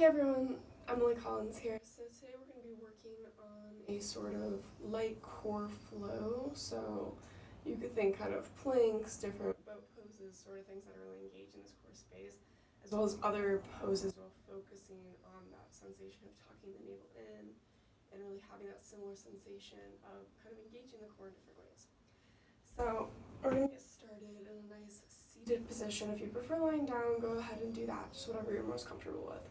Hey everyone, Emily Collins here. So today we're going to be working on a sort of light core flow. So you could think kind of planks, different boat poses, sort of things that are really engaged in this core space, as well as other poses while focusing on that sensation of tucking the navel in and really having that similar sensation of kind of engaging the core in different ways. So we're going to get started in a nice seated position. If you prefer lying down, go ahead and do that, just whatever you're most comfortable with.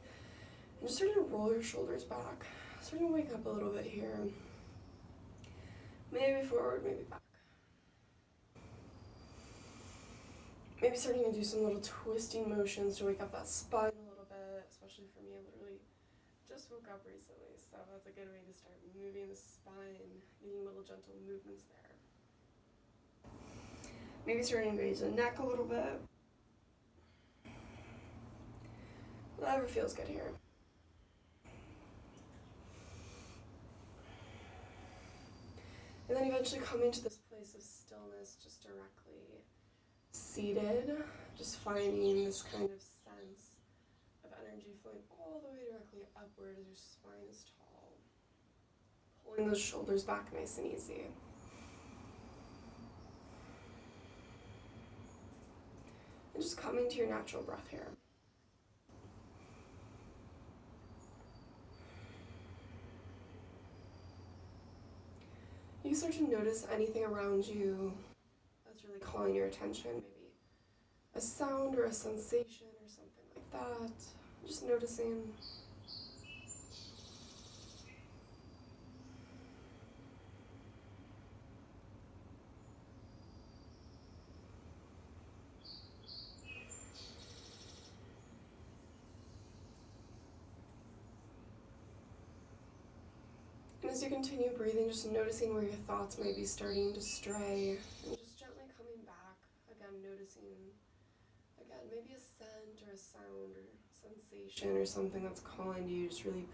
And just starting to roll your shoulders back. Starting to wake up a little bit here. Maybe forward, maybe back. Maybe starting to do some little twisting motions to wake up that spine a little bit, especially for me. I literally just woke up recently, so that's a good way to start moving the spine, getting little gentle movements there. Maybe starting to engage the neck a little bit. Whatever feels good here. And then eventually coming to this place of stillness, just directly seated, just finding this kind of sense of energy flowing all the way directly upward as your spine is tall. Pulling those shoulders back nice and easy. And just coming to your natural breath here. You start to notice anything around you that's really calling your attention, maybe a sound or a sensation or something like that. Just noticing. And as you continue breathing, just noticing where your thoughts may be starting to stray, and just gently coming back, again noticing, again, maybe a scent or a sound or sensation or something that's calling to you, just really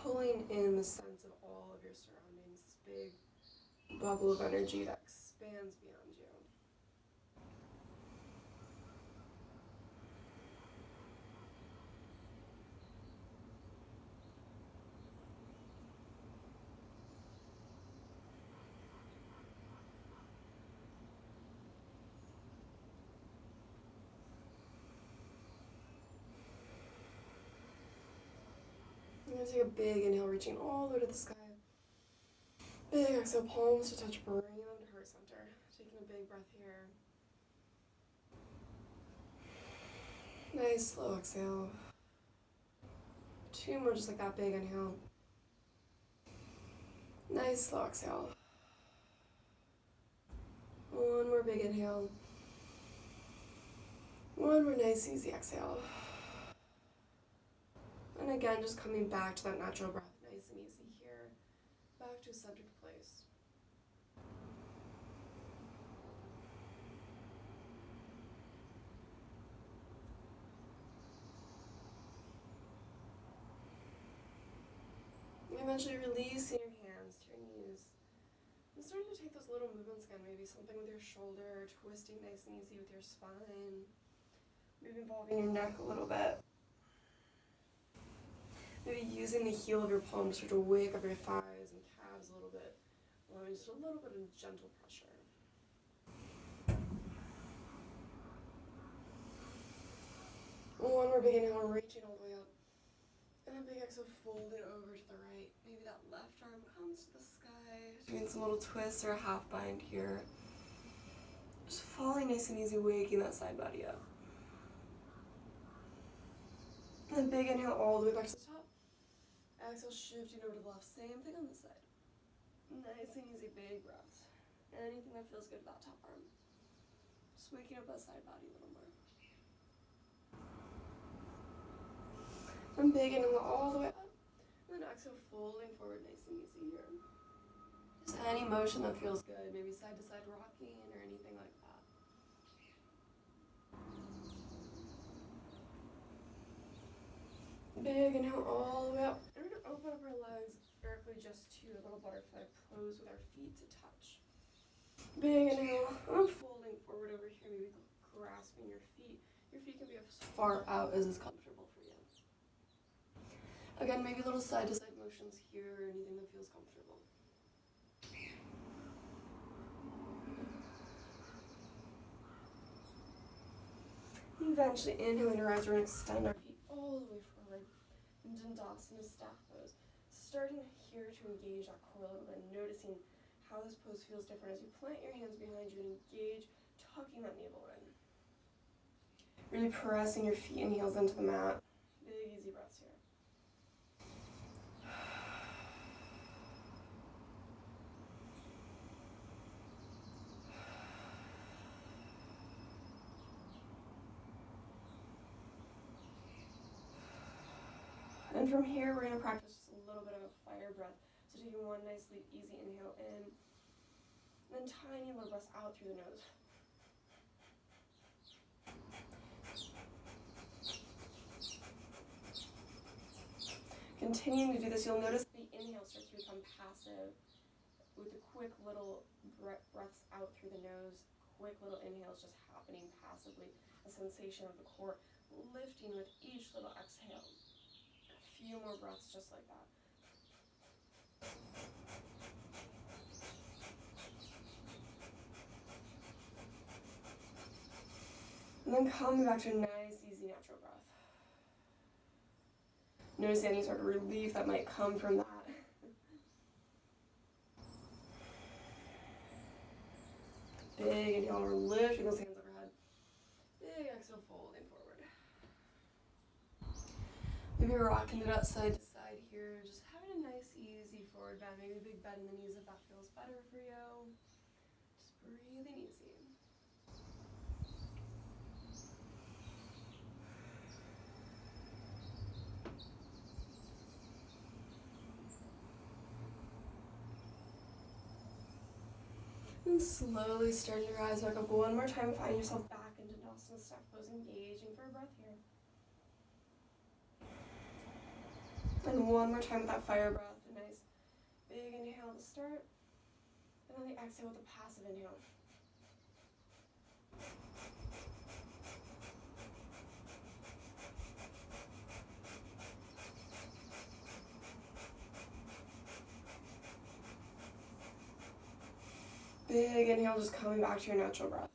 pulling in the sense of all of your surroundings, this big bubble of energy that expands beyond you. You're going to take a big inhale, reaching all the way to the sky. Big exhale, palms to touch, bringing them to heart center. Taking a big breath here. Nice slow exhale. 2 more just like that, big inhale. Nice slow exhale. 1 more big inhale. 1 more nice easy exhale. And again, just coming back to that natural breath, nice and easy here. Back to a centered place. And eventually releasing your hands to your knees. And starting to take those little movements again, maybe something with your shoulder, twisting nice and easy with your spine. Maybe involving your neck a little bit. Maybe using the heel of your palm to start to wake up your thighs and calves a little bit, allowing just a little bit of gentle pressure. One more big inhale, reaching all the way up. And a big exhale, folding over to the right. Maybe that left arm comes to the sky. Doing some little twists or a half bind here. Just falling nice and easy, waking that side body up. And then big inhale all the way back to the top. Exhale, shifting over to the left. Same thing on this side. Nice and easy, big breaths. Anything that feels good with that top arm. Just waking up that side body a little more. And big inhale all the way up. And then exhale, folding forward nice and easy here. Just any motion that feels good. Maybe side to side rocking or anything like that. Big inhale all the way up. And we're going to open up our legs vertically just to a little butterfly pose with our feet to touch. Big inhale. I'm folding forward over here, maybe grasping your feet. Your feet can be as far out as is comfortable for you. Again, maybe little side-to-side motions here or anything that feels comfortable. Eventually, inhaling to rise, we're going to extend our feet all the way forward in Dandasana staff pose. Starting here to engage that core a little bit, noticing how this pose feels different as you plant your hands behind you and engage, tucking that navel in. Really pressing your feet and heels into the mat. Big, easy breaths here. And from here, we're going to practice just a little bit of a fire breath. So taking one nicely easy inhale in, and then tiny little breaths out through the nose. Continuing to do this, you'll notice the inhale starts to become passive with the quick little breaths out through the nose, quick little inhales just happening passively, a sensation of the core lifting with each little exhale. A few more breaths just like that. And then coming back to a nice, easy, natural breath. Notice any sort of relief that might come from that. Big inhale, we're lifting those hands overhead. Big exhale, folding forward. Maybe rocking it out side to side here. Just having a nice, easy forward bend. Maybe a big bend in the knees if that feels better for you. Just breathing easy. And slowly starting to rise back up one more time. Find yourself back into Dandasana staff pose, engaging for a breath here. And one more time with that fire breath. A nice big inhale to start. And then the exhale with a passive inhale. Big inhale, just coming back to your natural breath.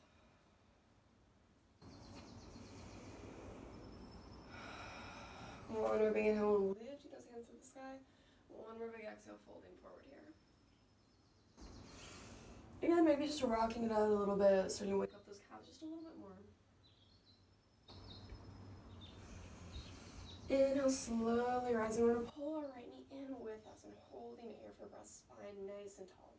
One more big inhale, lifting those hands to the sky. One more big exhale, folding forward here. Again, maybe just rocking it out a little bit, starting to wake up those calves just a little bit more. Inhale, slowly rising. We're going to pull our right knee in with us and holding it here for breath, spine nice and tall.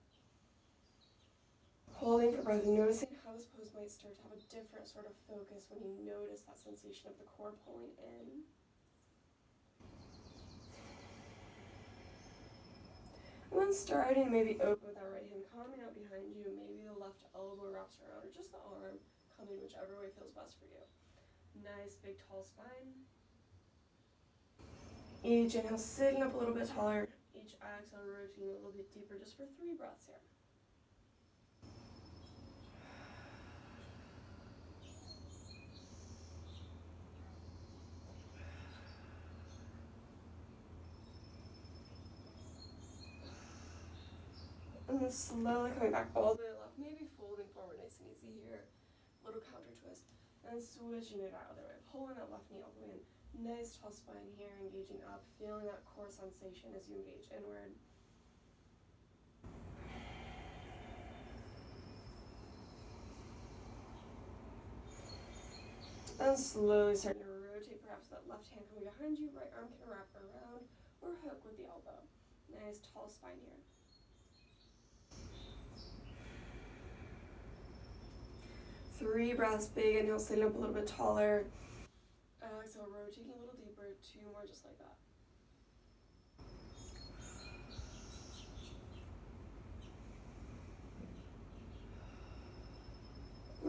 Holding for breath and noticing how this pose might start to have a different sort of focus when you notice that sensation of the core pulling in. And then starting to maybe open with that right hand coming out behind you. Maybe the left elbow wraps around or just the arm coming whichever way feels best for you. Nice big tall spine. Each inhale sitting up a little bit taller. Each exhale rotating a little bit deeper just for 3 breaths here. And then slowly coming back all the way left, maybe folding forward nice and easy here. Little counter twist. And switching it out the other way, pulling that left knee all the way in. Nice tall spine here, engaging up, feeling that core sensation as you engage inward. And slowly starting to rotate, perhaps that left hand coming behind you, right arm can wrap around or hook with the elbow. Nice tall spine here. Three breaths, big inhale, sitting up a little bit taller. Exhale, rotating a little deeper, 2 more just like that.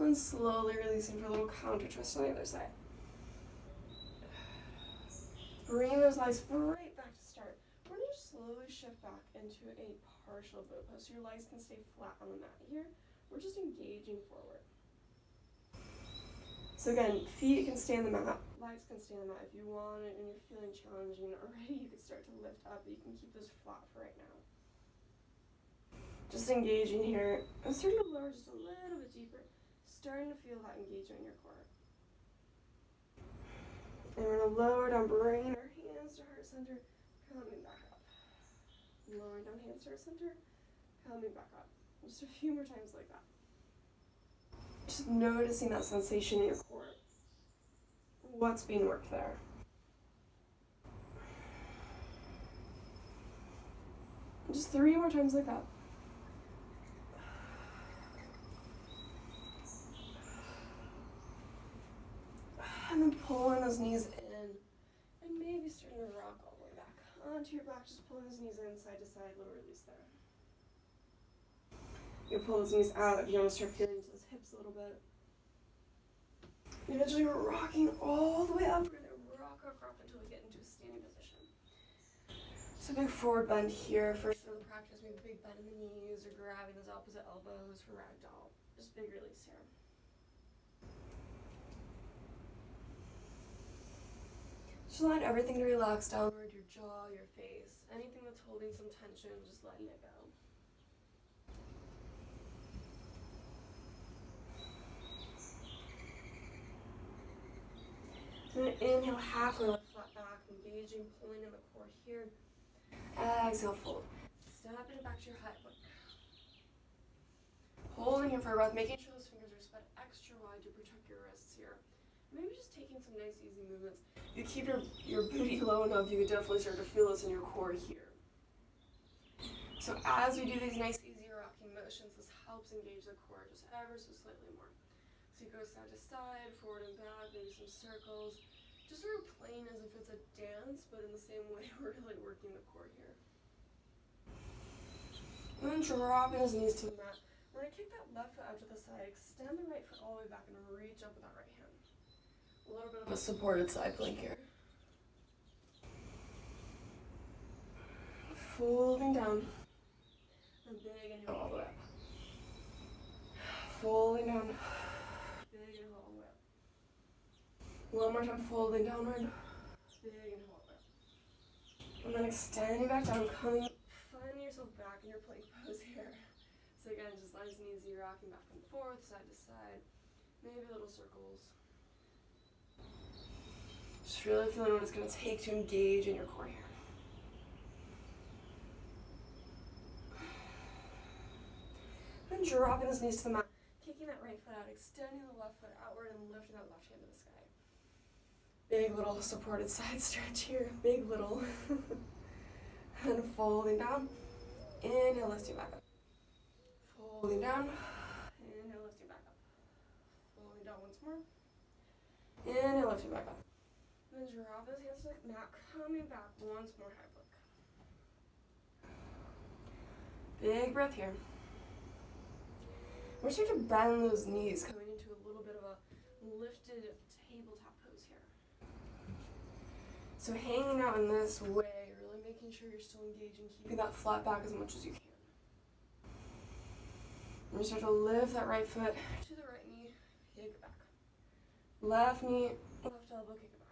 And slowly releasing for a little counter twist on the other side. Bring those legs right back to start. We're going to just slowly shift back into a partial boat pose. So your legs can stay flat on the mat here. We're just engaging forward. So again, feet can stay on the mat, legs can stay on the mat. If you want it and you're feeling challenging already, you can start to lift up, but you can keep this flat for right now. Just engaging here. I'm starting to lower just a little bit deeper. Starting to feel that engagement in your core. And we're going to lower down, bring our hands to heart center, coming back up. Lowering down, hands to heart center, coming back up. Just a few more times like that. Just noticing that sensation in your core. What's being worked there? Just 3 more times like that. And then pulling those knees in. And maybe starting to rock all the way back onto your back. Just pulling those knees in, side to side, little release there. You pull those knees out if you want to start feeling into those hips a little bit. Eventually we're rocking all the way up. We're going to rock until we get into a standing position. So big forward bend here. First in the practice, maybe a big bend in the knees or grabbing those opposite elbows for ragdoll. Just big release here. Just let everything to relax downward, your jaw, your face. Anything that's holding some tension, just letting it go. So inhale, halfway lift, flat back, engaging, pulling in the core here. Exhale, fold. Step it back to your high plank. Holding here for a breath, making sure those fingers are spread extra wide to protect your wrists here. Maybe just taking some nice, easy movements. You keep your booty low enough, you can definitely start to feel this in your core here. So as we do these nice, easy rocking motions, this helps engage the core just ever so slightly more. So you go side to side, forward and back, maybe some circles. Just sort of playing as if it's a dance, but in the same way we're really working the core here. And then dropping those knees to the mat. We're going to kick that left foot out to the side, extend the right foot all the way back, and reach up with that right hand. A little bit of a supported side plank here. Folding down. And big inhale all the way up. Folding down. Big inhale all the way up. One more time, folding downward. Big inhale all the way up. And then extending back down, finding yourself back in your plank pose here. So again, just nice and easy, rocking back and forth, side to side. Maybe little circles. Just really feeling what it's going to take to engage in your core here. Then dropping those knees to the mat, kicking that right foot out, extending the left foot outward and lifting that left hand to the sky. Big little supported side stretch here, big little. And folding down, inhale, lifting back up. Folding down, inhale, lifting back up. Folding down once more, inhale, lifting back up. And then drop those hands to the mat, coming back once more, high plank. Big breath here. We're starting to bend those knees, coming into a little bit of a lifted tabletop pose here. So hanging out in this way, really making sure you're still engaging, keeping that flat back as much as you can. And you start to lift that right foot to the right knee, kick it back. Left knee, left elbow, kick it back.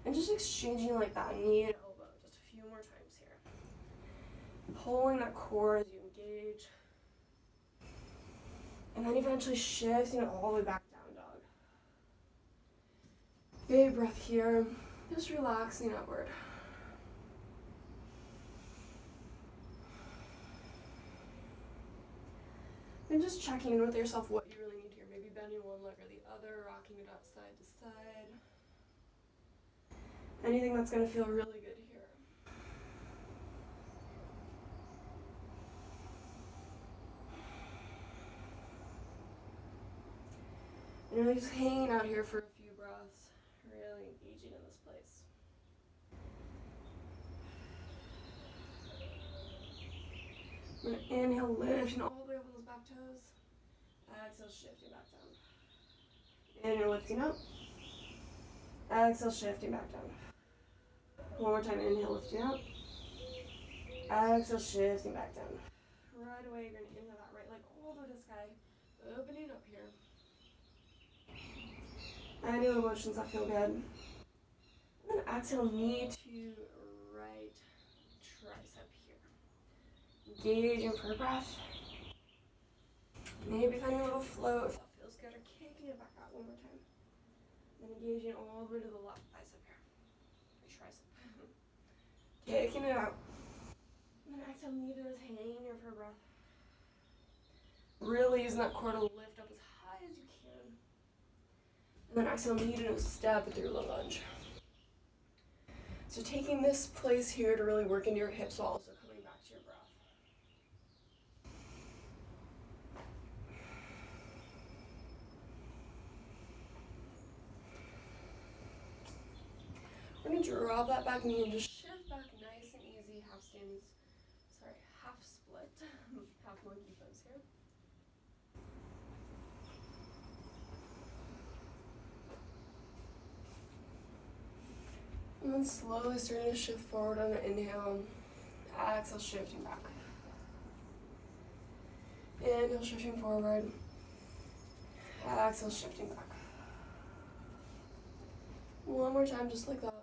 And just exchanging like that knee and elbow just a few more times here. Pulling that core as you engage. And then eventually shifting it all the way back down dog. Big breath here, just relaxing upward. And just checking in with yourself what you really need here. Maybe bending one leg or the other, rocking it out side to side. Anything that's going to feel really good here. And really just hanging out here for a few breaths, really engaging in this place. I'm going to inhale, lifting all the way up on those back toes. Exhale, shifting back down. Inhale, lifting up. Exhale, shifting back down. One more time, inhale, lifting up. Exhale, shifting back down. Right away, you're going to inhale that right leg all the way to the sky, opening up here. Any little motions that feel good. And then exhale, knee to right tricep here. Engaging for a breath. Maybe finding a little flow if that feels good, or kicking it back out one more time. Then engaging all the way to the left bicep here. Tricep. Kicking it out. And then exhale, knee to nose, hang here for a breath. Really using that core to lift up as high as you can. And then exhale, knee to nose, step through low lunge. So taking this place here to really work into your hips while also coming back to your breath. We're going to drop that back knee and just shift back nice and easy, half split, half monkey pose here. And then slowly starting to shift forward on an inhale. Exhale, shifting back. Inhale, shifting forward. Exhale, shifting back. One more time, just like that.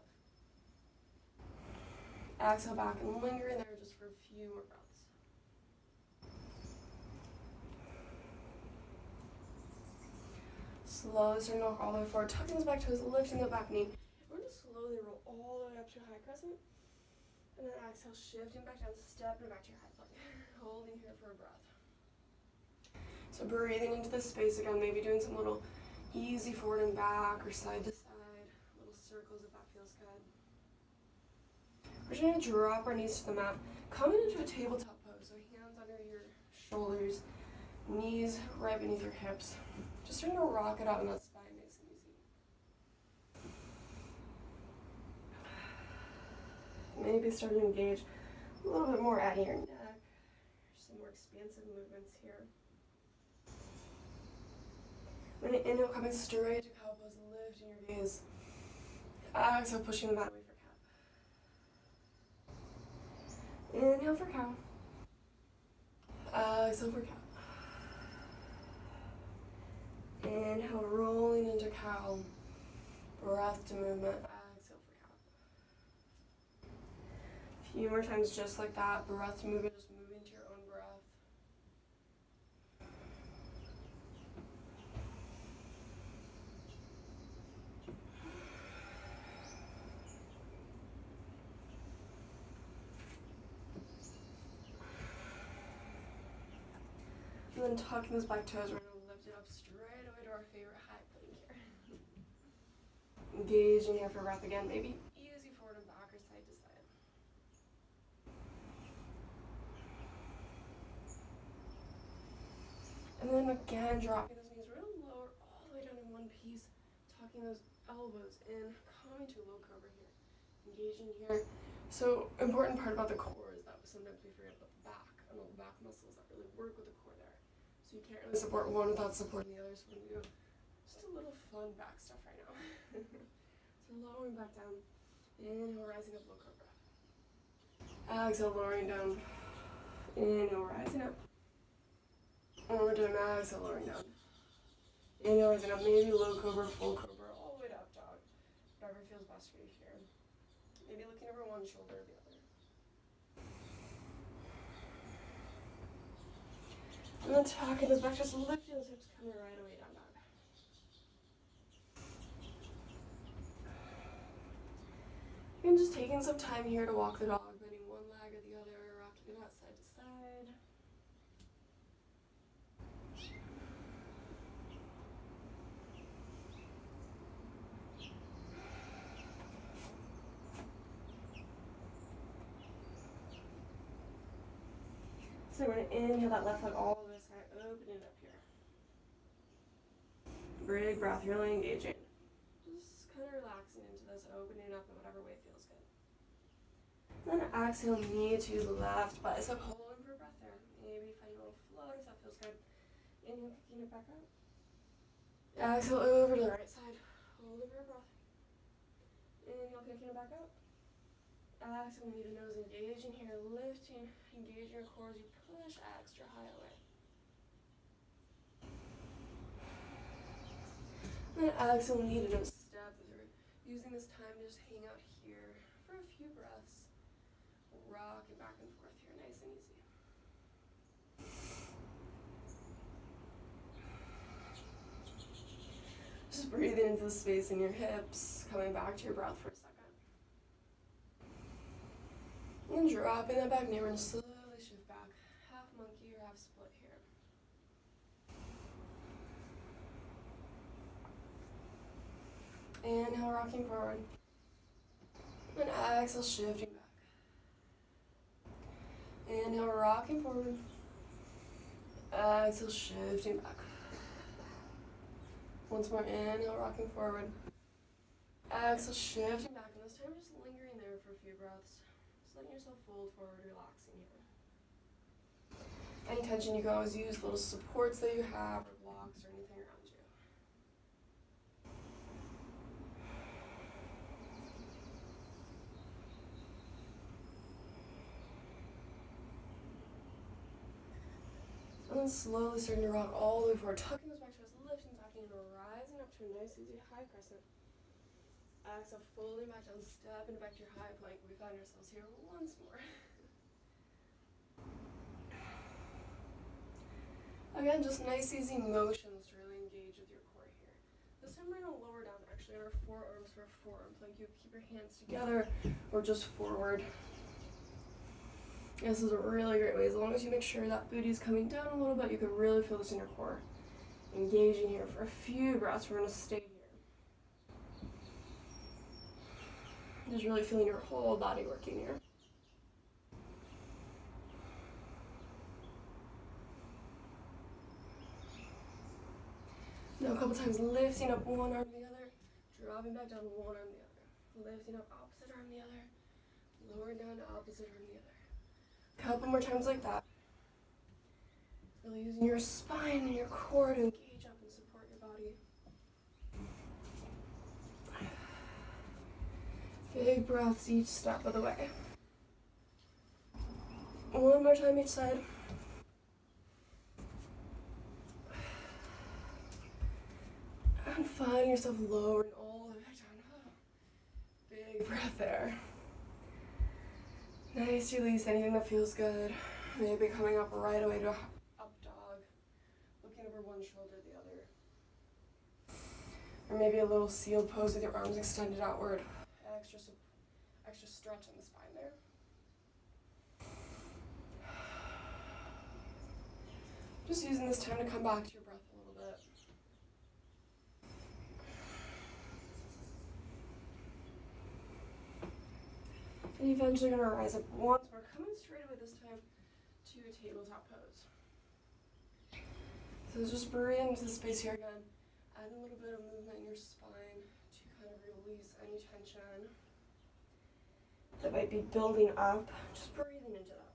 Exhale back and linger in there just for a few more breaths. Slowly starting to walk all the way forward, tucking those back toes, lifting the back knee. We're going to slowly roll all the way up to a high crescent. And then exhale, shifting back down, stepping back to your high plank. Holding here for a breath. So breathing into this space again, maybe doing some little easy forward and back or side to side. Little circles if that feels good. We're just going to drop our knees to the mat. Coming into a tabletop pose, so hands under your shoulders, knees right beneath your hips. Just starting to rock it out in that spine nice and easy. Maybe starting to engage a little bit more at your neck. Some more expansive movements here. When you inhale, coming straight to cow pose, lifting your gaze. Exhale, pushing the mat away for cow. Inhale for cow. Exhale for cow. Inhale, rolling into cow. Breath to movement. Exhale for cow. A few more times just like that. Breath to movement, just moving to your own breath. And then tucking those back toes, we're going to lift it up straight away to our favorite high plank here. Engaging here for breath again, maybe easy forward and back or side to side. And then again, dropping those knees real lower, all the way down in one piece, tucking those elbows in, coming to a low cobra here. Engaging here. So, important part about the core is that sometimes we forget about the back and all the back muscles that really work with the core there. So you can't really support one without supporting the other, so we're going to do just a little fun back stuff right now. So lowering back down. Inhale, rising up, low cobra. Exhale, lowering down. Inhale, rising up. And we're doing exhale, lowering down. Inhale, rising up, maybe low cobra, full cobra, all the way to up dog. Whatever feels best for you here. Maybe looking over one shoulder or the other. And then tucking those back, just lifting those hips, coming right away down dog. And just taking some time here to walk the dog, bending one leg or the other, rocking it out side to side. So we're going to inhale that left leg all the way to the side, open it up here. Big breath, really engaging. Just kind of relaxing into this, opening up in whatever way feels good. Then exhale, knee to the left bicep, holding for a breath there. Maybe find a little float if that feels good. Inhale, kicking it back out. Exhale, over to the right side, holding for a breath. Inhale, kicking it back out. Exhale, knee to nose, engaging here, lifting, engaging your core as you push extra high away. And then exhale, knee to nose step. Using this time to just hang out here for a few breaths. Rocking back and forth here, nice and easy. Just breathing into the space in your hips, coming back to your breath for a second. And then dropping that back, now we're going to slowly shift back. Half monkey or half split here. Inhale, rocking forward. And exhale, shifting back. Inhale, rocking forward. Exhale, shifting back. Once more, inhale, rocking forward. Exhale, shifting back. And this time, just lingering there for a few breaths. Just letting yourself fold forward, relaxing here. Any tension, you can always use little supports that you have, or blocks, or anything around you. And then slowly starting to rock all the way forward, tucking those back toes, lifting back in, rising up to a nice easy high crescent. Exhale, folding back down, stepping back to your high plank. We find ourselves here once more. Again, just nice easy motions to really engage with your core here. This time we're going to lower down actually on our forearms for a forearm plank. You keep your hands together or just forward. This is a really great way. As long as you make sure that booty is coming down a little bit, you can really feel this in your core. Engaging here for a few breaths. We're going to stay here. Just really feeling your whole body working here. Now a couple times lifting up one arm the other, dropping back down one arm the other. Lifting up opposite arm the other, lowering down to opposite arm the other. Couple more times like that. Really using your spine and your core to engage up and support your body. Big breaths each step of the way. One more time each side. And find yourself lowering all the way back down. Big breath there. Nice, release anything that feels good. Maybe coming up right away to a up dog. Looking over one shoulder, the other. Or maybe a little sealed pose with your arms extended outward. Extra stretch in the spine there. Just using this time to come back to your breath a little bit. And eventually going to rise up once more, coming straight away this time to a tabletop pose. So just breathe into the space here again. Add a little bit of movement in your spine to kind of release any tension that might be building up. Just breathing into that.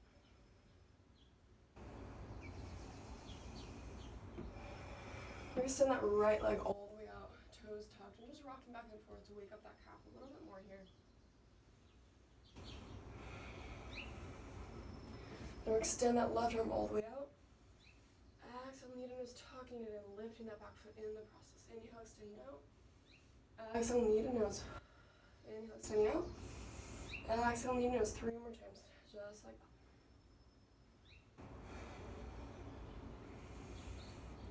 We're going to extend that right leg all the way out, toes tucked, and just rocking back and forth to wake up that calf a little bit more here. Now extend that left arm all the way out. Exhale, knee to nose, tucking it in, lifting that back foot in the process. Inhale, extending out. Exhale, knee to nose. Inhale, extending out. Exhale, knee to nose. 3 more times, just like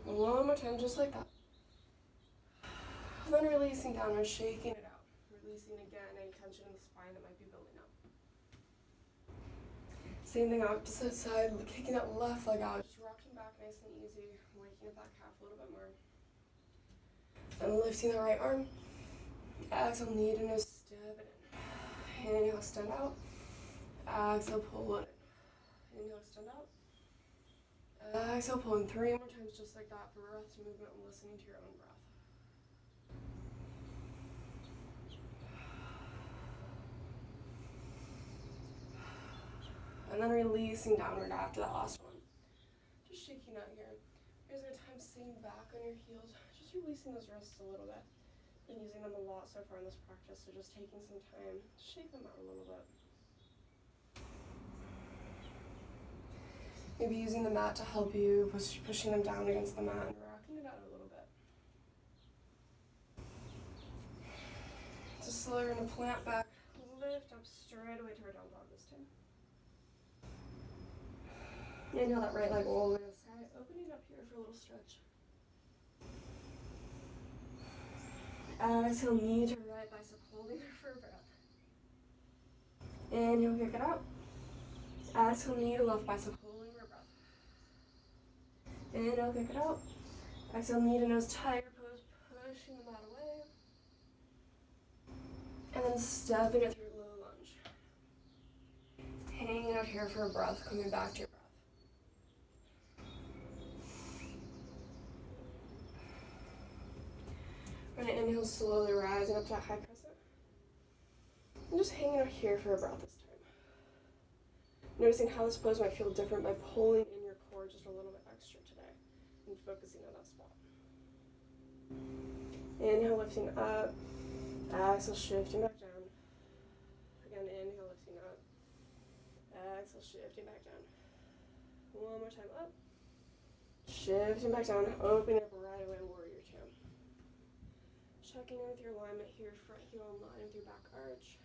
that. One more time, just like that. And then releasing down and shaking it out. Releasing again any tension in the spine that might be building up. Same thing, opposite side, kicking that left leg out, just rocking back nice and easy, waking up that calf a little bit more. And lifting the right arm. Exhale, knee to nose, step it in. Inhale, extend out. Exhale, pull it in. Inhale, extend out. Exhale, pull in 3 more times just like that for breath movement and listening to your own breath. And then releasing downward after that last one. Just shaking out here. Here's our time sitting back on your heels. Just releasing those wrists a little bit. Been using them a lot so far in this practice, so just taking some time to shake them out a little bit. Maybe using the mat to help you, pushing them down against the mat and rocking it out a little bit. So slowly you're gonna plant back, lift up straight away to our down dog this time. Inhale that right leg all the way to the sky, opening up here for a little stretch. Exhale, knee to right bicep, holding there for a breath. Inhale, kick it out. Exhale, knee to left bicep, holding for a breath. Inhale, kick it out. Exhale, knee to nose, tiger pose, pushing the mat away. And then stepping it through low lunge. Hanging out here for a breath, coming back to your breath. We're gonna inhale, slowly rising up to that high crescent. And just hanging out here for a breath this time. Noticing how this pose might feel different by pulling in your core just a little bit extra today and focusing on that spot. Inhale, lifting up. Exhale, shifting back down. Again, inhale, lifting up. Exhale, shifting back down. One more time up. Shifting back down, opening up right away, warrior two. Checking in with your alignment here, front heel in line with your back arch.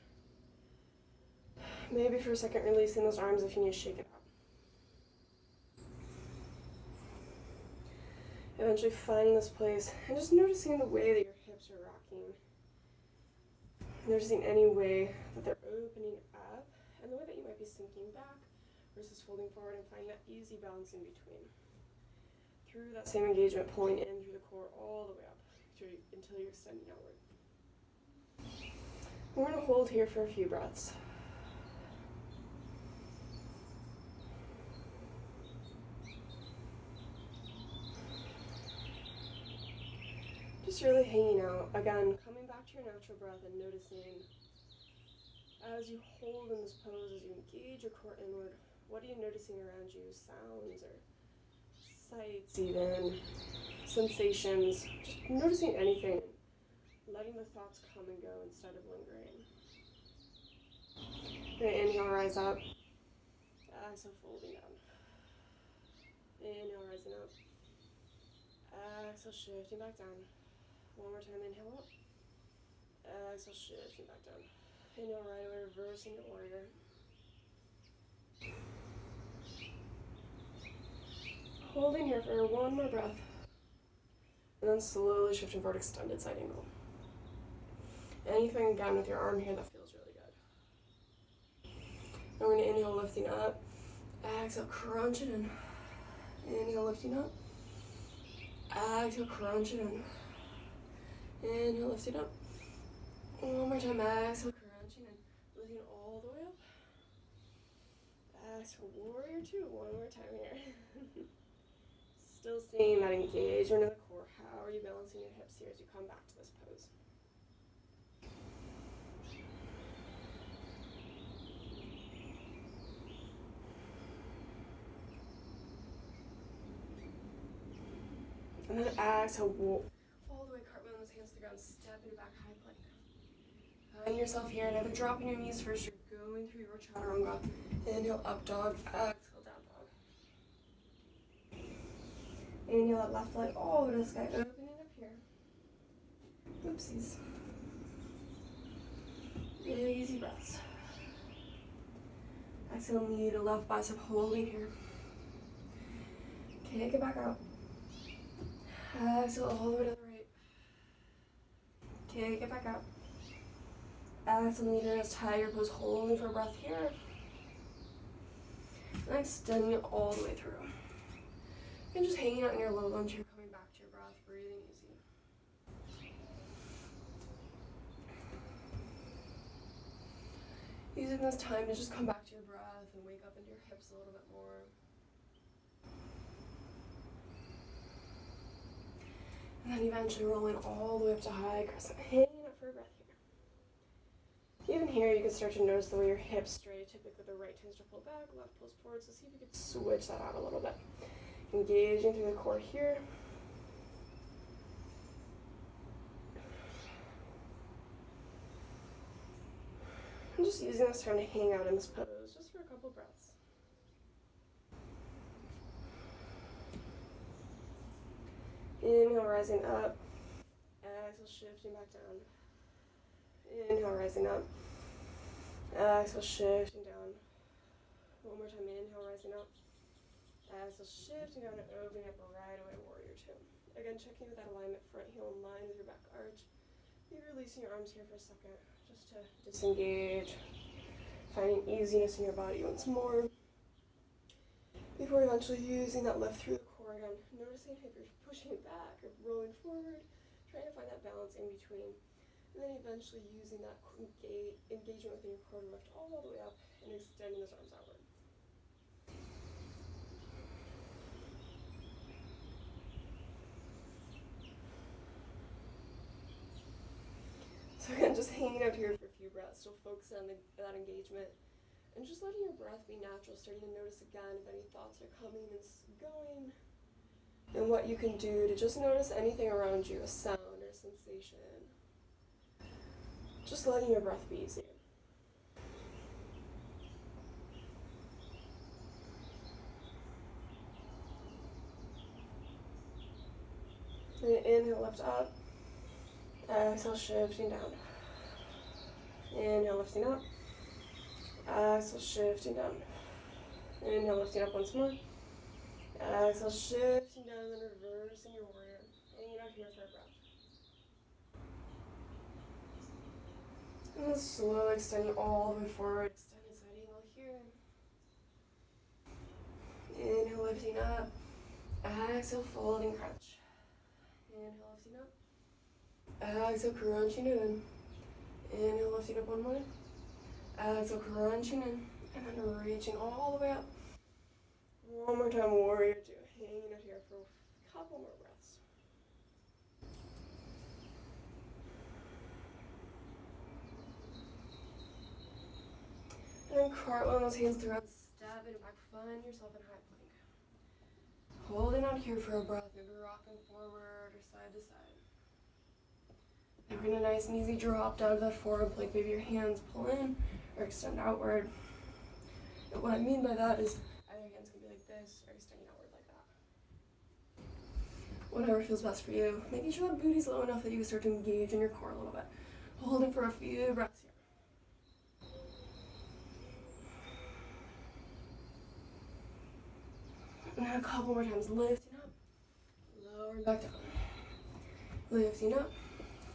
Maybe for a second releasing those arms if you need to shake it out. Eventually finding this place and just noticing the way that your hips are rocking. Noticing any way that they're opening up and the way that you might be sinking back versus folding forward, and find that easy balance in between. Through that same engagement, pulling in through the core all the way up until you're extending outward. We're going to hold here for a few breaths. Just really hanging out. Again, coming back to your natural breath and noticing as you hold in this pose, as you engage your core inward, what are you noticing around you? Sounds or sights even, sensations, just noticing anything, letting the thoughts come and go instead of lingering. We're going to inhale, rise up. Exhale, folding down. Inhale, rising up. Exhale, shifting back down. One more time, inhale up. Exhale, shifting back down. Inhale, right away, reversing to warrior. Holding here for one more breath. And then slowly shifting forward, extended side angle. Anything again with your arm here that feels really good. And we're going to inhale, lifting up. Exhale, crunch it in. Inhale, lifting up. Exhale, crunch it in. Inhale, lifting up. One more time, exhale, crunching in. Lifting all the way up. Exhale, warrior two. One more time here. Still seeing that engagement in the core. How are you balancing your hips here as you come back to this pose? And then exhale, all the way, cartwheel those hands to the ground, step into back high plank. Find yourself here, never dropping your knees first, you're going through your chaturanga. Inhale, up dog, exhale, down dog. Inhale, that left leg all the way to the sky, opening up here. Oopsies. Big, easy breaths. Exhale, knee to left bicep, holding here. Kick it back out. Exhale, all the way to the right. Kick it back out. Exhale, knee to nose, tiger pose, holding for a breath here. And extending it all the way through. And just hanging out in your low lunge here, coming back to your breath, breathing easy. Using this time to just come back to your breath and wake up into your hips a little bit more. And then eventually rolling all the way up to high crescent, hanging out for a breath here. Even here, you can start to notice the way your hips stray. Typically, the right tends to pull back, left pulls forward. So see if you could switch that out a little bit. Engaging through the core here. I'm just using this time to hang out in this pose, just for a couple breaths. Inhale, rising up. Exhale, shifting back down. Inhale, rising up. Exhale, shifting down. One more time, inhale, rising up. Exhale, shifting down and opening up right away, warrior two. Again, checking with that alignment, front heel in line with your back arch. Maybe releasing your arms here for a second, just to disengage. Finding easiness in your body once more. Before eventually using that lift through the core again. Noticing if you're pushing it back or rolling forward, trying to find that balance in between. And then eventually using that engagement within your core to lift all the way up and extending those arms outward. So again, just hanging out here for a few breaths, still focusing on that engagement, and just letting your breath be natural, starting to notice again if any thoughts are coming and going, and what you can do to just notice anything around you, a sound or a sensation. Just letting your breath be easy. And inhale, lift up. Exhale, shifting down. Inhale, lifting up. Exhale, shifting down. Inhale, lifting up once more. Exhale, shifting down, and then reversing your warrior. Hanging out here for a breath. And then slowly extending all the way forward. Extended side angle here. Inhale, lifting up. Exhale, folding crunch. Inhale, lifting up. Exhale, crunching it in. Inhale, lifting up one more. Exhale, crunching in. And then reaching all the way up. One more time, warrior two. Hanging out here for a couple more breaths. And then cartwheel those hands throughout, stepping back, find yourself in high plank. Holding out here for a breath, maybe rocking forward or side to side. Having a nice and easy drop down to that forward plank. Maybe your hands pull in or extend outward. And what I mean by that is either your hands can be like this or extending outward like that. Whatever feels best for you. Making sure that booty's low enough that you can start to engage in your core a little bit. Holding for a few breaths here. And then a couple more times, lifting up, lowering back down. Lifting up,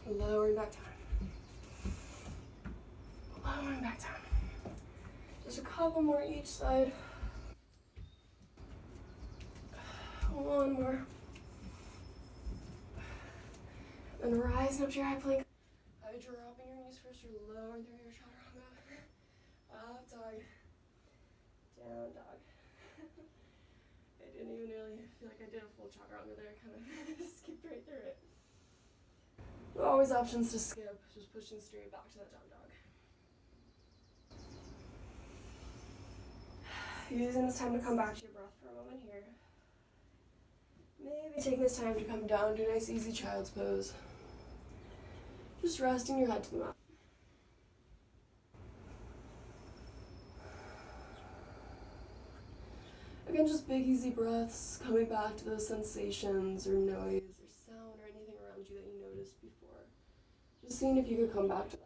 lowering back down. Lowering back down. Just a couple more each side. One more. And rising up to your high plank. Either dropping your knees first or lowering through your chaturanga. Up dog. Down dog. I didn't even really feel like I did a full chaturanga there. I kind of skipped right through it. Always options to skip. Just pushing straight back to that down dog. Using this time to come back to your breath for a moment here. Maybe taking this time to come down to a nice easy child's pose. Just resting your head to the mat. Again, just big easy breaths, coming back to those sensations or noise or sound or anything around you that you noticed before. Just seeing if you could come back to that.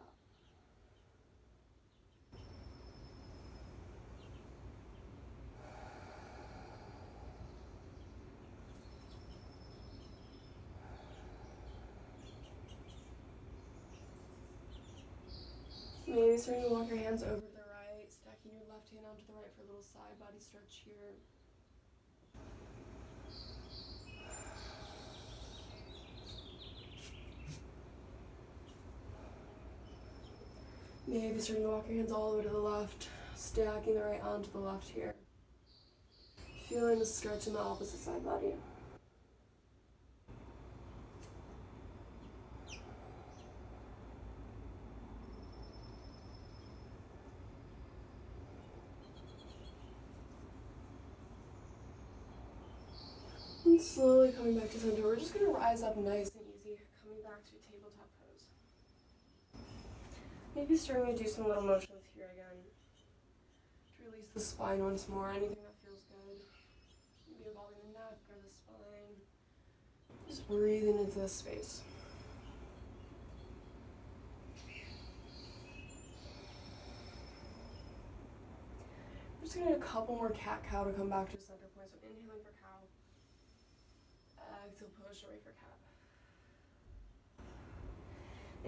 Maybe starting to walk your hands over to the right, stacking your left hand onto the right for a little side body stretch here. Maybe starting to walk your hands all the way to the left, stacking the right onto the left here. Feeling the stretch in the opposite side body. And slowly coming back to center. We're just going to rise up nice and easy, coming back to tabletop pose. Maybe starting to do some little motions here again. To release the spine once more, anything that feels good. Maybe involving the neck or the spine. Just breathing into this space. Just gonna do a couple more cat-cow to come back to center point. So inhaling for cow. Exhale, push away for cat.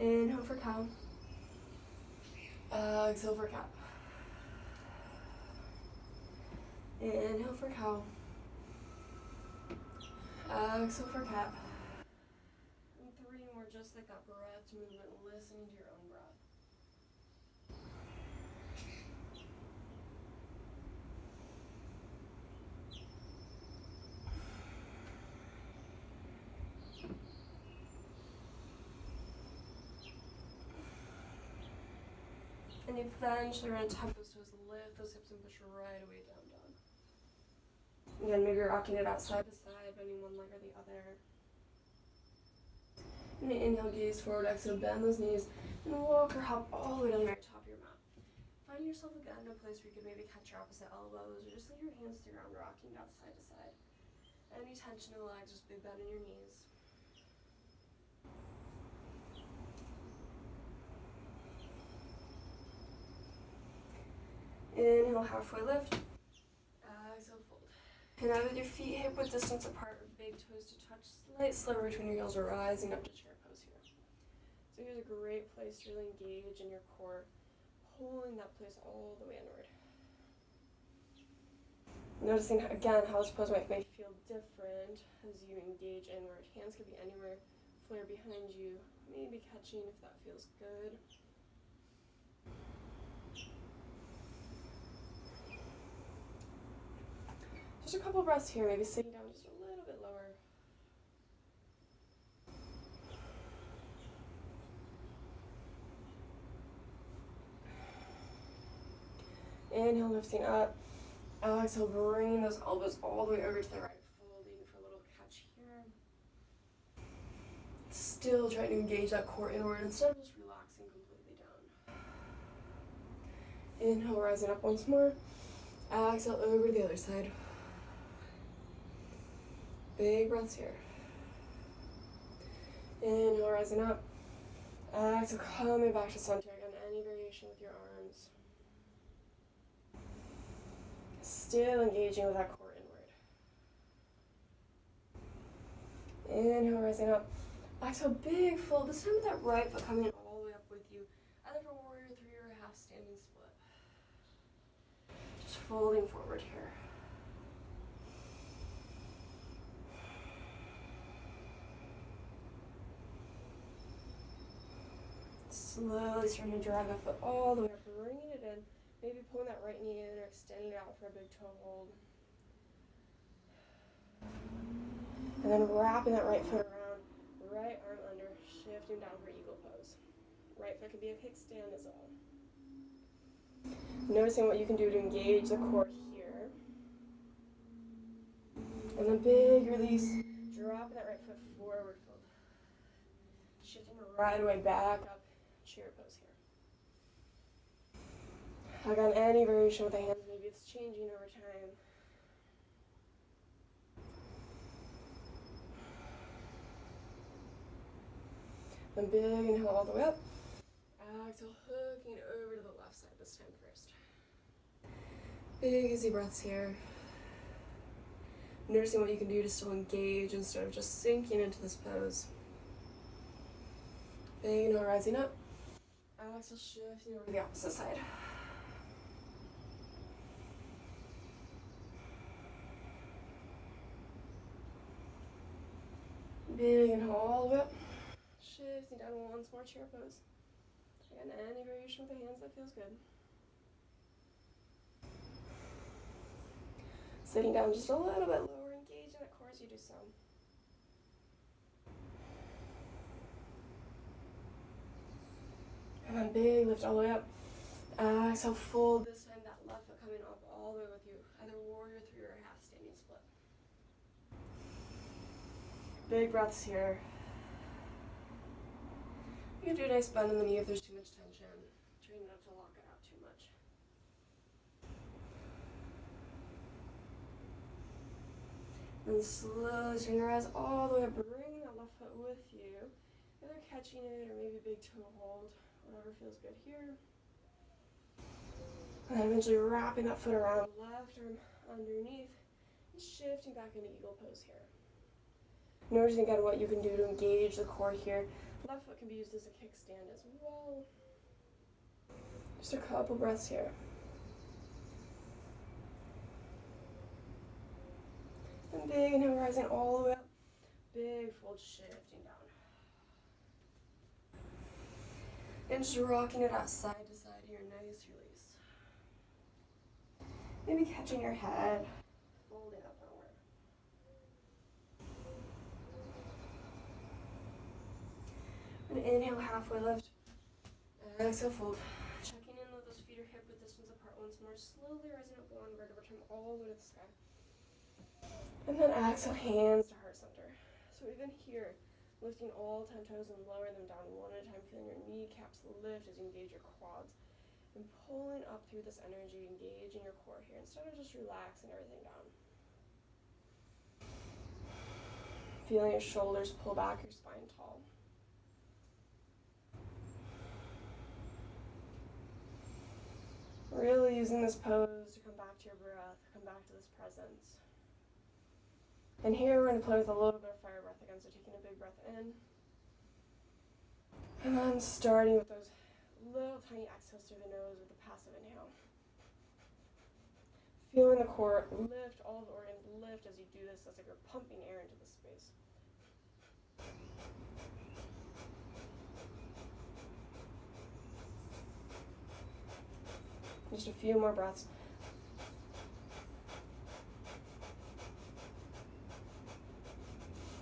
Inhale for cow. Exhale for cat. Inhale for cow. Exhale for cat. And 3 more just like that. Breath movement, listening to your own breath. And eventually we're going to tap those toes, lift those hips and push right away down dog. Again, maybe you're rocking it out side to side, bending one leg or the other. And inhale, gaze forward, exhale, bend those knees, and walk or hop all the way down the right top of your mat. Find yourself again in a place where you could maybe catch your opposite elbows, or just leave your hands to the ground, rocking down side to side. Any tension in the legs, just big bend in your knees. Inhale, halfway lift. Exhale, fold. And now with your feet hip width distance apart, or big toes to touch, slight sliver between your heels, rising up to chair pose here. So here's a great place to really engage in your core, pulling that place all the way inward. Noticing again how this pose might make you feel different as you engage inward. Hands could be anywhere, flare behind you, maybe catching if that feels good. Just a couple breaths here, maybe sitting down just a little bit lower. Inhale, lifting up. Exhale, bringing those elbows all the way over to the right, folding for a little catch here. Still trying to engage that core inward instead of just relaxing completely down. Inhale, rising up once more. Exhale, over to the other side. Big breaths here. Inhale, rising up. Exhale, coming back to center again. Any variation with your arms. Still engaging with that core inward. Inhale, rising up. Exhale, big fold. This time with that right foot coming all the way up with you. Either for warrior 3 or a half standing split. Just folding forward here. Slowly starting to drag the foot all the way up, bringing it in. Maybe pulling that right knee in or extending it out for a big toe hold. And then wrapping that right foot around, right arm under, shifting down for eagle pose. Right foot can be a kickstand as well. Noticing what you can do to engage the core here. And then big release, dropping that right foot forward fold. Shifting right away back up, chair pose here. Again, any variation with the hands, maybe it's changing over time. Then big inhale all the way up. Exhale, hooking over to the left side this time first. Big easy breaths here. Noticing what you can do to still engage instead of just sinking into this pose. Big inhale, rising up. Exhale, shifting over to the opposite side. Big inhale all the way up. Shifting down once more, chair pose. Again, any variation with the hands that feels good. Sitting down just a little bit lower, engaging that core as you do so. And then big lift all the way up. Exhale, fold this time, that left foot coming up all the way with you. Either warrior 3 or a half standing split. Big breaths here. You can do a nice bend in the knee if there's too much tension. Try not to lock it out too much. And slowly turn your eyes all the way up, bring that left foot with you. Either catching it or maybe big toe hold, whatever feels good here. And then eventually wrapping that foot around, left arm underneath, and shifting back into eagle pose here. Noticing again what you can do to engage the core here. Left foot can be used as a kickstand as well. Just a couple breaths here. And big inhale, rising all the way up. Big fold, shifting down. And just rocking it out side to side here, nice release. Maybe catching your head, folding up downward. And inhale, halfway lift. Exhale, fold. Checking in that those feet are hip width distance apart once more. Slowly rising up one vertebra time all the way to the sky. And then exhale, hands to heart center. So even here, lifting all 10 toes and lowering them down one at a time, feeling your kneecaps lift as you engage your quads. And pulling up through this energy, engaging your core here, instead of just relaxing everything down. Feeling your shoulders pull back, your spine tall. Really using this pose to come back to your breath, come back to this presence. And here we're going to play with a little bit of fire breath again, so taking a big breath in. And then starting with those little tiny exhales through the nose with a passive inhale. Feeling the core lift, all the organs lift as you do this, as if you're pumping air into the space. Just a few more breaths.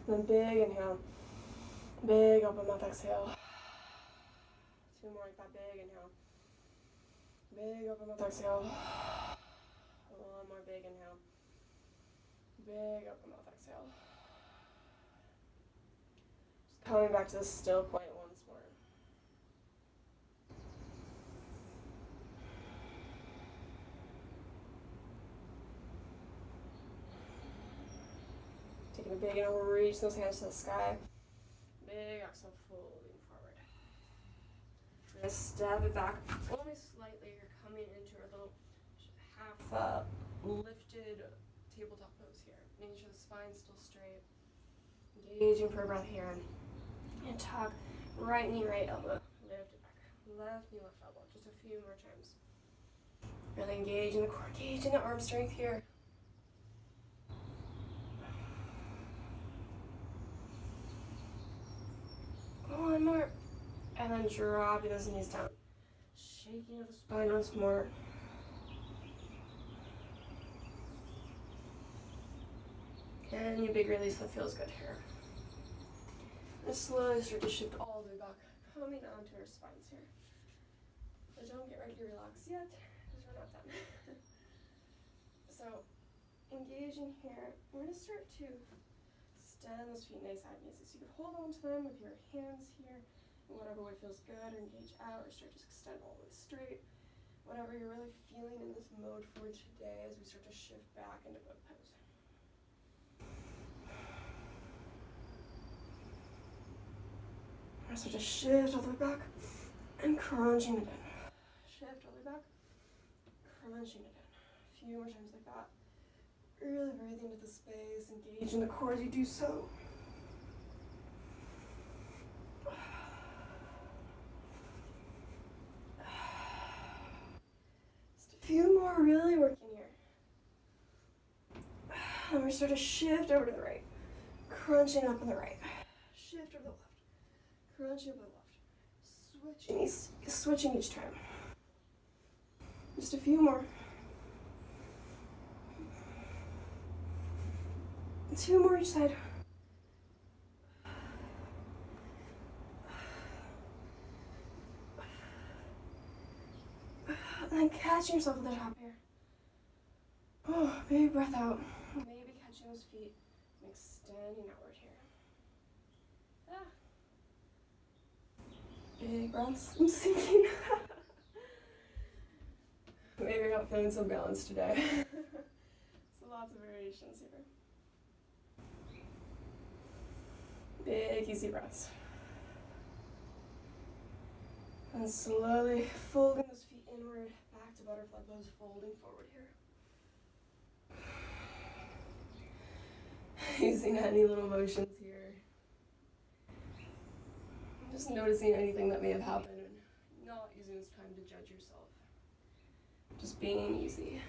Then big inhale. Big open mouth exhale. Two more like that, big inhale. Big open mouth exhale. One more big inhale. Big open mouth exhale. Just coming back to the still point once more. Taking a big inhale, reach those hands to the sky. Big exhale, folding forward. We're going to step it back only slightly. You're coming into a little half lifted tabletop pose here. Making sure the spine's still straight. Engaging for a breath here. And tuck. Right knee, right elbow. Lift it back. Left knee, left elbow. Just a few more times. Really engaging the core, engaging the arm strength here. One more. And then dropping those knees down. Shaking of the spine once more. And your big release that feels good here. And slowly start to shift all the way back, coming onto our spines here. But don't get ready to relax yet, because we're not done. So, engaging here, we're going to start to extend those feet nice and easy. So you can hold on to them with your hands here, in whatever way feels good, or engage out, or start to extend all the way straight. Whatever you're really feeling in this mode for today as we start to shift back into boat pose. So just shift all the way back and crunching it in. Shift all the way back, crunching it in. A few more times like that. Really breathe into the space, engage in the core as you do so. Just a few more, really working here. And we start to shift over to the right, crunching up on the right. Shift over the left. Crunching over the left. Switching each time. Just a few more. 2 more each side. And then catching yourself at the top here. Oh, big breath out. Maybe catching those feet and extending outward here. Big breaths. I'm sinking. Maybe you're not feeling so balanced today. So lots of variations here. Big, easy breaths. And slowly folding those feet inward, back back to butterfly pose, folding forward here. Using any little motions here. Just noticing anything that may have happened and not using this time to judge yourself. Just being easy.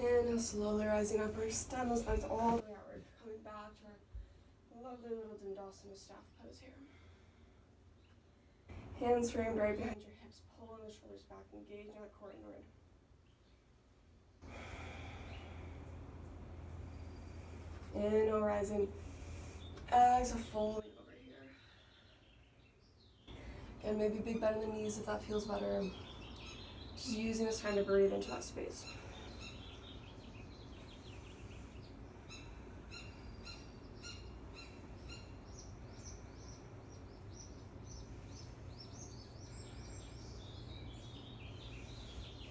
And slowly rising up, we're extend those legs all the way outward, coming back to our lovely little Dandasana staff pose here. Hands framed right behind your hips, pulling the shoulders back, engaging that core inward. Inhale, rising. Exhale, folding over here. And maybe big bend in the knees if that feels better. Just using this time to breathe into that space.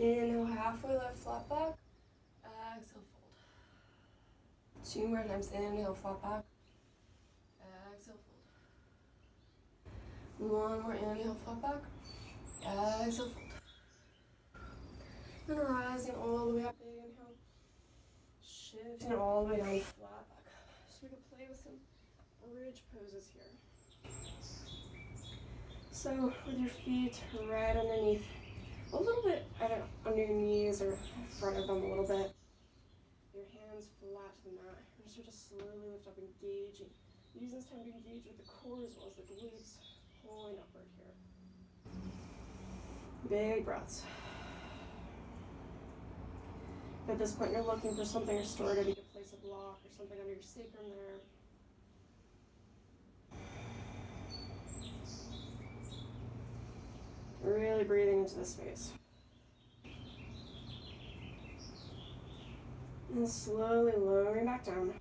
Inhale, halfway lift, flat back. Exhale, fold. 2 more times. Inhale, flat back. Exhale, fold. 1 more. Inhale, flat back. Exhale, fold. And rising all the way up. Big inhale. Shifting all the way down, flat back. So we can play with some bridge poses here. So with your feet right underneath, a little bit under your knees or in front of them a little bit. Your hands flat to the mat. You're going to start to slowly lift up, engaging. Use this time to engage with the core as well as the glutes, pulling upward here. Big breaths. At this point, you're looking for something restorative. You can place a block or something under your sacrum there. Really breathing into this space. And slowly lowering back down.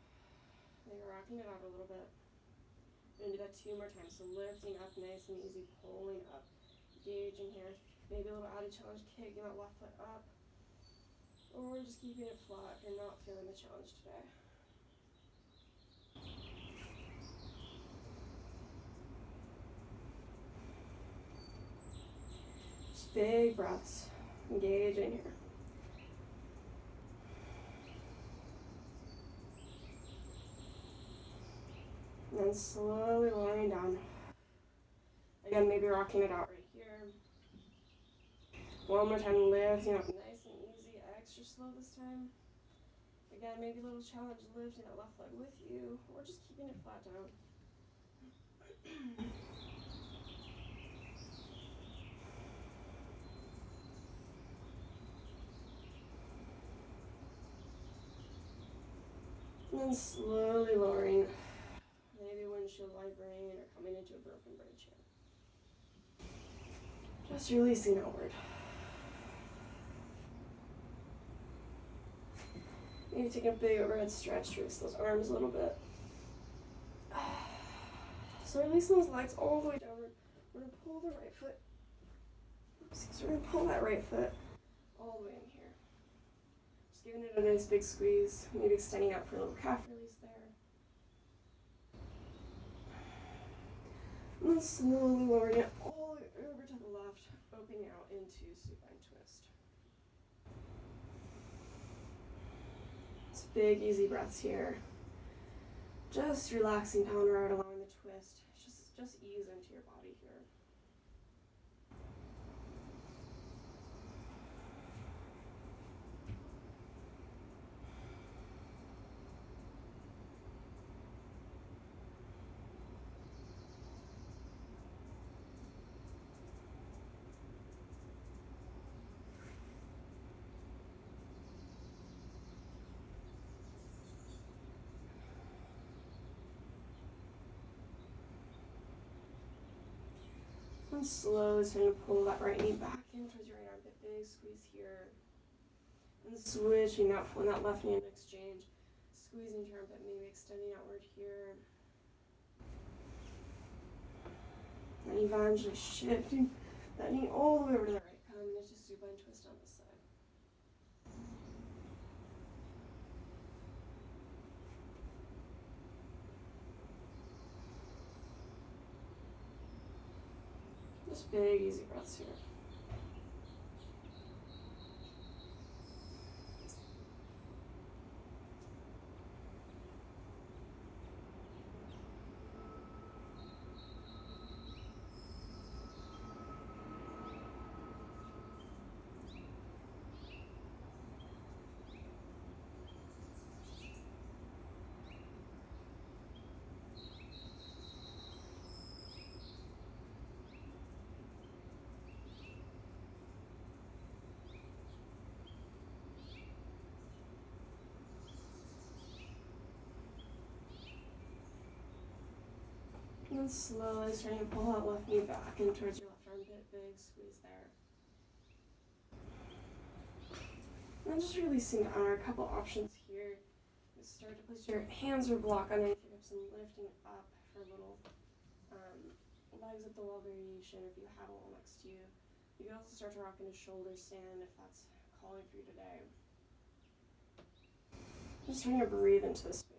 Maybe rocking it out a little bit. We're going to do that 2 more times. So lifting up nice and easy, pulling up. Engaging here. Maybe a little added challenge, kicking that left foot up. Or just keeping it flat if you're not feeling the challenge today. Just big breaths. Engaging here. And then slowly lowering down. Again, maybe rocking it out right here. 1 more time, lifting up nice and easy, extra slow this time. Again, maybe a little challenge, lifting that left leg with you, or just keeping it flat down. And then slowly lowering. Maybe windshield vibrating or coming into a broken bridge here. Just releasing outward. Maybe take a big overhead stretch to release those arms a little bit. So releasing those legs all the way downward. We're going to pull the right foot. So we're going to pull that right foot all the way in here. Just giving it a nice big squeeze. Maybe extending out for a little calf release there. And then slowly lowering it all the way over to the left, opening out into supine twist. It's big, easy breaths here. Just relaxing downward, allowing the twist. Just ease into your body here. And slowly starting to pull that right knee back in towards your right armpit. Big squeeze here. And switching out, pulling that left knee into exchange. Squeezing your armpit, maybe extending outward here. And eventually shifting that knee all the way over to the right, coming into supine twist on this side. Just big, easy breaths here. And then slowly starting to pull that left knee back in towards your left armpit. Big squeeze there. And then just releasing down. Are a couple options here. Start to place your hands or block underneath your hips and lifting up for a little legs up the wall variation. If you have a wall next to you, you can also start to rock into shoulder stand if that's calling for you today. Just starting to breathe into the space.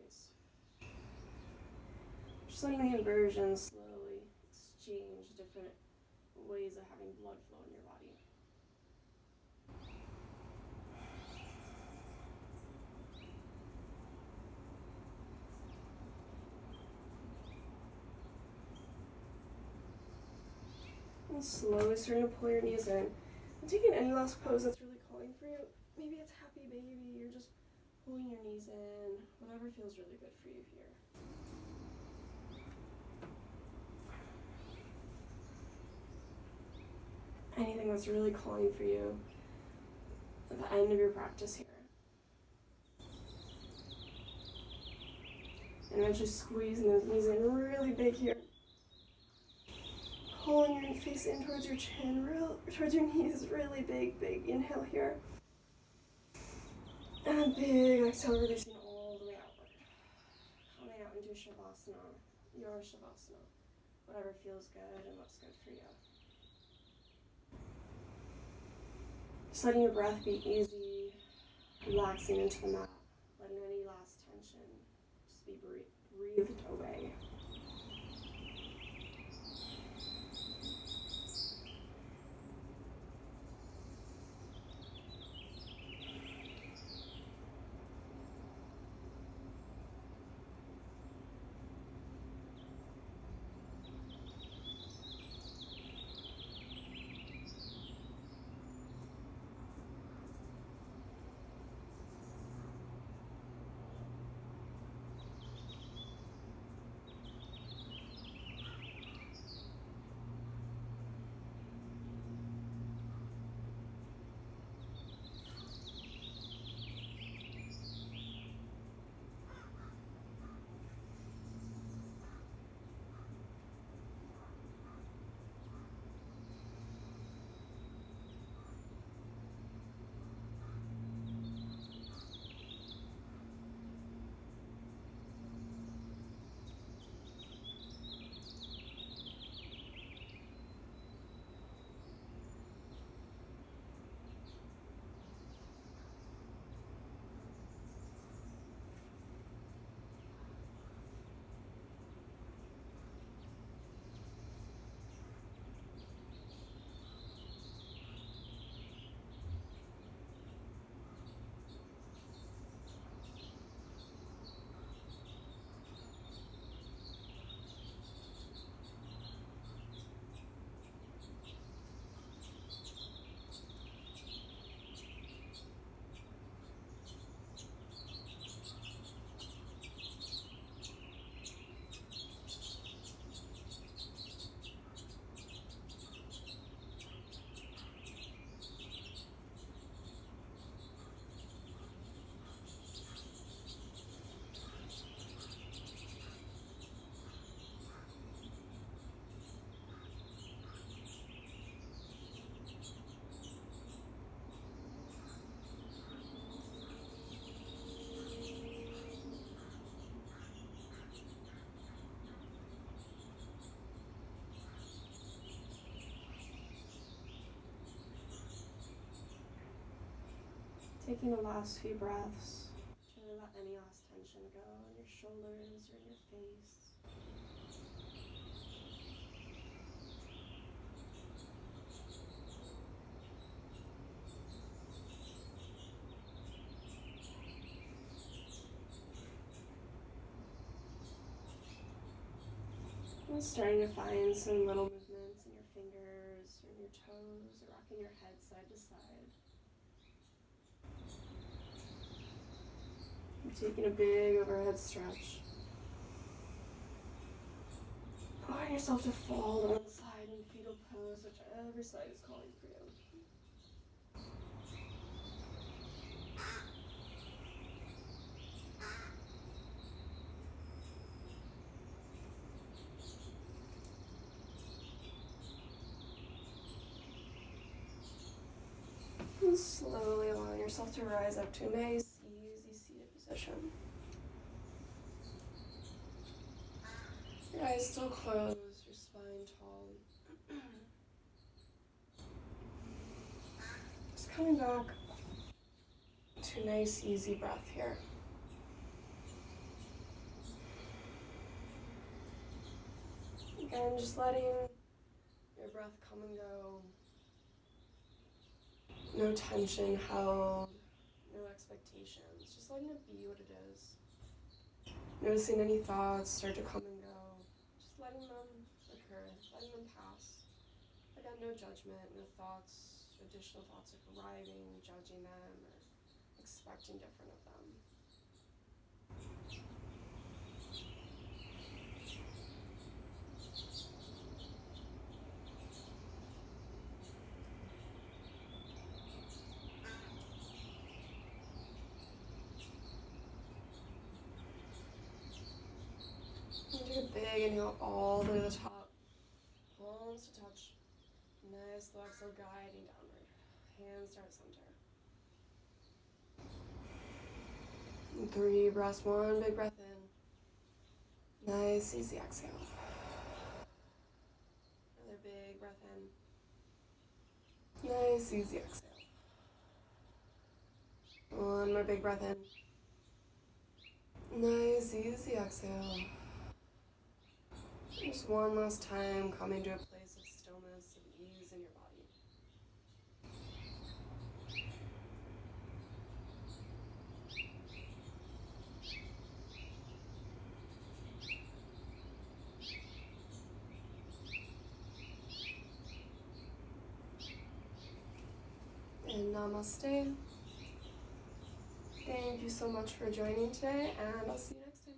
Just letting the inversion slowly exchange different ways of having blood flow in your body. And slowly starting to pull your knees in. And taking any last pose that's really calling for you. Maybe it's happy baby, you're just pulling your knees in, whatever feels really good for you here. Anything that's really calling for you at the end of your practice here. And eventually squeezing those knees in really big here. Pulling your face in towards your chin, towards your knees, really big, big inhale here. And a big exhale, releasing all the way outward. Coming out into Shavasana, your Shavasana. Whatever feels good and what's good for you. Just letting your breath be easy, relaxing into the mat, letting any last tension just be breathed away. Taking the last few breaths to let any last tension go in your shoulders or in your face. And starting to find some little movements in your fingers or in your toes, or rocking your head side to side. Taking a big overhead stretch. Allowing yourself to fall to one side in fetal pose, whichever side is calling for you. And slowly allowing yourself to rise up to a nice, easy seated position. Your eyes still closed, your spine tall. Just coming back to a nice, easy breath here. Again, just letting your breath come and go. No tension held, no expectations. Just letting it be what it is. Noticing any thoughts start to come and go. Just letting them occur, letting them pass. Again, no judgment, no thoughts, additional thoughts arriving, judging them, or expecting different of them. And take a big inhale all the way to the top. Palms to touch. Nice slow exhale, guiding downward. Hands start center. And 3 breaths, 1 big breath in. Nice, easy exhale. Another big breath in. Nice, easy exhale. 1 more big breath in. Nice, easy exhale. Just one last time, coming to a place of stillness, of ease in your body. And namaste. Thank you so much for joining today, and I'll see you next time.